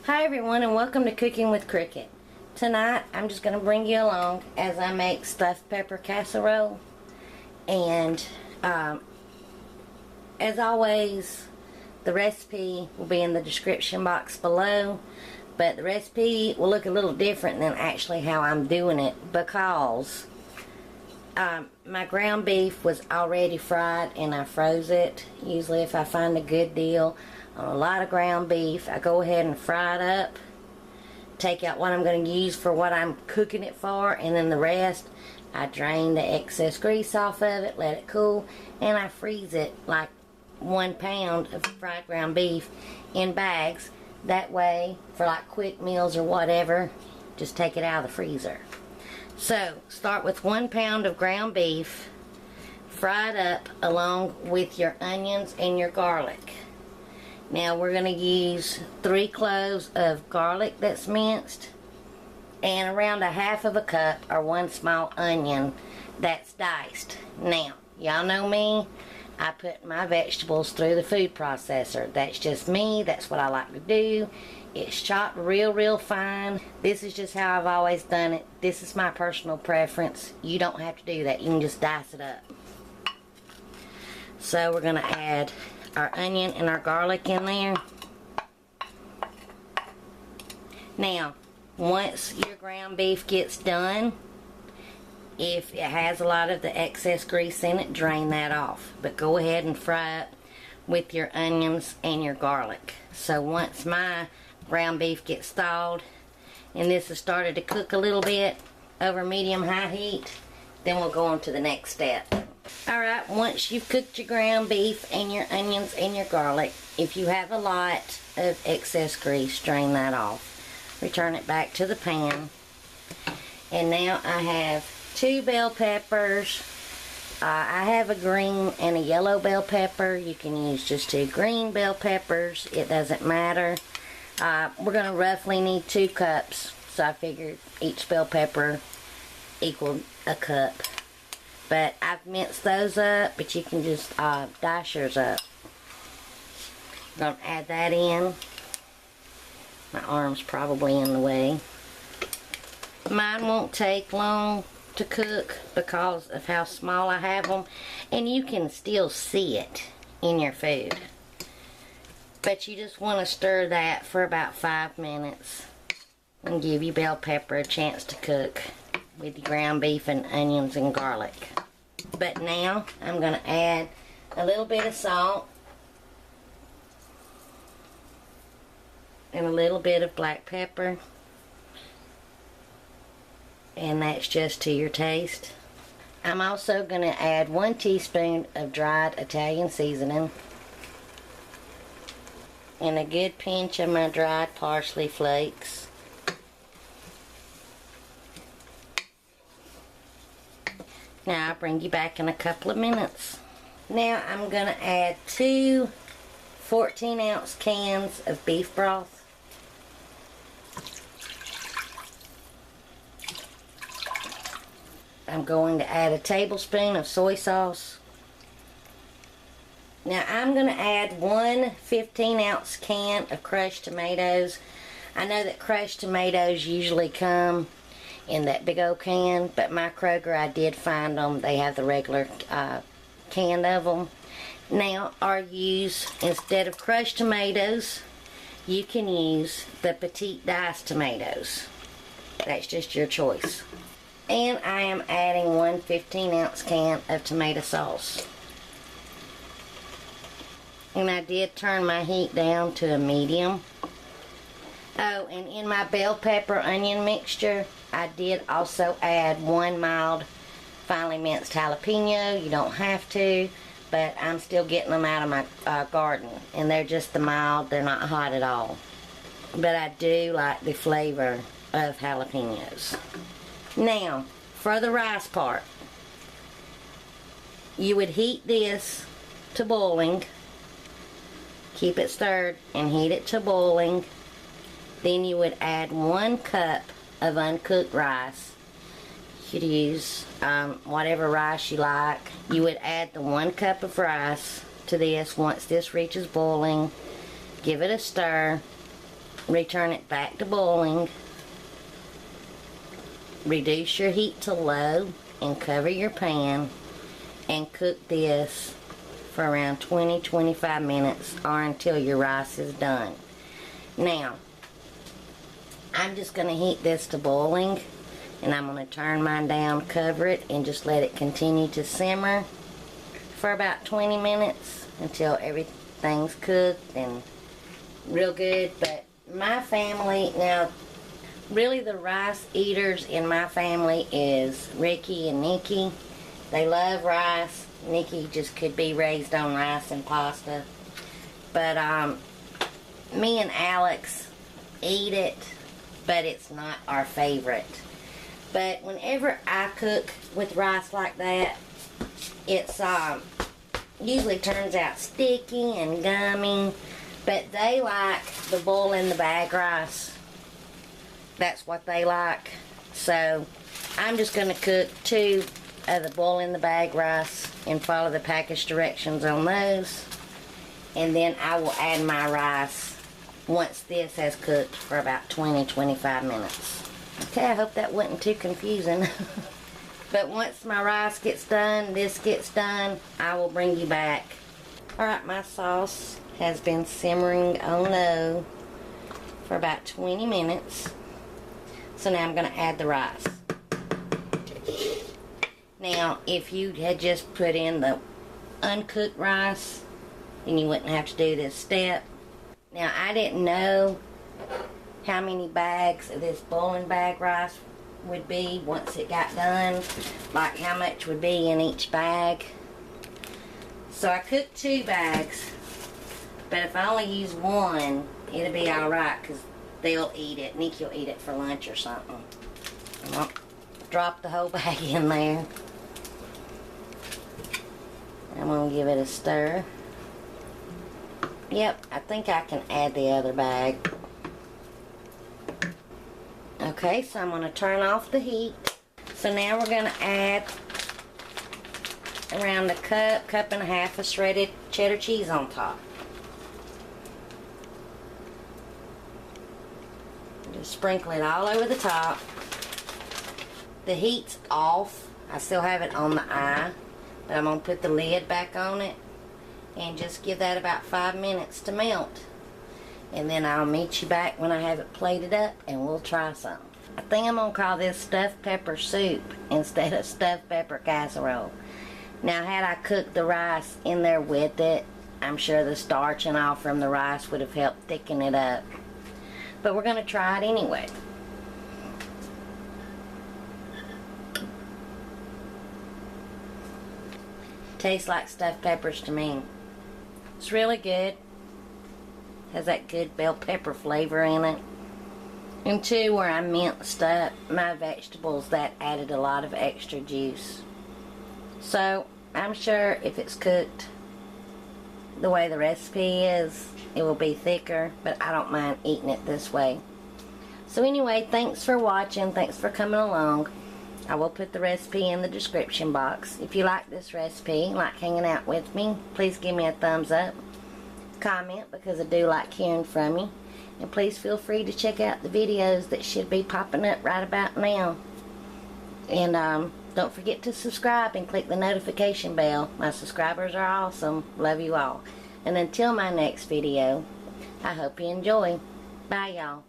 Hi everyone, and welcome to Cooking with Cricket. Tonight I'm just going to bring you along as I make stuffed pepper casserole. And as always, the recipe will be in the description box below, but the recipe will look a little different than actually how I'm doing it, because my ground beef was already fried and I froze it. Usually if I find a good deal on a lot of ground beef, I go ahead and fry it up, take out what I'm going to use for what I'm cooking it for, and then the rest I drain the excess grease off of it, let it cool, and I freeze it like 1 pound of fried ground beef in bags. That way, for like quick meals or whatever, just take it out of the freezer. So, start with 1 pound of ground beef, fried up along with your onions and your garlic. Now we're going to use 3 cloves of garlic that's minced, and around 1/2 cup or 1 small onion that's diced. Now, y'all know me, I put my vegetables through the food processor. That's just me, that's what I like to do. It's chopped real fine. This is just how I've always done it. This is my personal preference. You don't have to do that. You can just dice it up. So we're going to add our onion and our garlic in there. Now, once your ground beef gets done, if it has a lot of the excess grease in it, drain that off. But go ahead and fry it with your onions and your garlic. So once my ground beef gets thawed and this has started to cook a little bit over medium-high heat, then we'll go on to the next step. Alright, once you've cooked your ground beef and your onions and your garlic, if you have a lot of excess grease, drain that off. Return it back to the pan. And now I have 2 bell peppers. I have a green and a yellow bell pepper. You can use just 2 green bell peppers. It doesn't matter. We're going to roughly need 2 cups. So I figured each bell pepper equaled a cup. But I've minced those up, but you can just dice yours up. I'm going to add that in. My arm's probably in the way. Mine won't take long to cook because of how small I have them, and you can still see it in your food. But you just want to stir that for about 5 minutes and give your bell pepper a chance to cook with your ground beef and onions and garlic. But now I'm going to add a little bit of salt and a little bit of black pepper, and that's just to your taste. I'm also going to add 1 teaspoon of dried Italian seasoning and a good pinch of my dried parsley flakes. Now I'll bring you back in a couple of minutes. Now I'm going to add 2 14-ounce cans of beef broth. I'm going to add a tablespoon of soy sauce. Now I'm going to add 1 15-ounce can of crushed tomatoes. I know that crushed tomatoes usually come in that big old can, but my Kroger, I did find them. They have the regular can of them. Now, or use, instead of crushed tomatoes, you can use the petite diced tomatoes. That's just your choice. And I am adding 1 15-ounce can of tomato sauce. And I did turn my heat down to a medium. Oh, and in my bell pepper onion mixture, I did also add 1 mild finely minced jalapeno. You don't have to, but I'm still getting them out of my garden, and they're just the mild. They're not hot at all, but I do like the flavor of jalapenos. Now for the rice part, you would heat this to boiling, keep it stirred and heat it to boiling. Then you would add 1 cup of uncooked rice. You could use whatever rice you like. You would add the 1 cup of rice to this once this reaches boiling. Give it a stir. return it back to boiling. Reduce your heat to low and cover your pan and cook this for around 20-25 minutes or until your rice is done. Now, I'm just going to heat this to boiling, and I'm going to turn mine down, cover it, and just let it continue to simmer for about 20 minutes until everything's cooked and real good. But my family, now really the rice eaters in my family is Ricky and Nikki. They love rice. Nikki just could be raised on rice and pasta. But me and Alex eat it, but it's not our favorite. But whenever I cook with rice like that, it's usually turns out sticky and gummy. But they like the boil in the bag rice. That's what they like. So I'm just going to cook 2 of the boil in the bag rice and follow the package directions on those. And then I will add my rice once this has cooked for about 20-25 minutes. Okay, I hope that wasn't too confusing. But once my rice gets done, this gets done, I will bring you back. Alright, my sauce has been simmering on low for about 20 minutes. So now I'm going to add the rice. Now, if you had just put in the uncooked rice, then you wouldn't have to do this step. Now, I didn't know how many bags of this boiling bag rice would be once it got done, like how much would be in each bag. So I cooked 2 bags, but if I only use 1, it'll be alright because they'll eat it. Nikki will eat it for lunch or something. I'll drop the whole bag in there. I'm going to give it a stir. Yep, I think I can add the other bag. Okay, so I'm going to turn off the heat. So now we're going to add around a cup and a half of shredded cheddar cheese on top. Just sprinkle it all over the top. The heat's off. I still have it on the eye, but I'm going to put the lid back on it and just give that about 5 minutes to melt. And then I'll meet you back when I have it plated up and we'll try some. I think I'm going to call this stuffed pepper soup instead of stuffed pepper casserole. Now, had I cooked the rice in there with it, I'm sure the starch and all from the rice would have helped thicken it up. But we're going to try it anyway. Tastes like stuffed peppers to me. It's really good. Has that good bell pepper flavor in it. And too, where I minced up my vegetables, that added a lot of extra juice. So, I'm sure if it's cooked the way the recipe is, it will be thicker, but I don't mind eating it this way. So anyway, thanks for watching. Thanks for coming along. I will put the recipe in the description box. If you like this recipe, like hanging out with me, please give me a thumbs up. Comment, because I do like hearing from you. And please feel free to check out the videos that should be popping up right about now. And don't forget to subscribe and click the notification bell. My subscribers are awesome. Love you all. And until my next video, I hope you enjoy. Bye, y'all.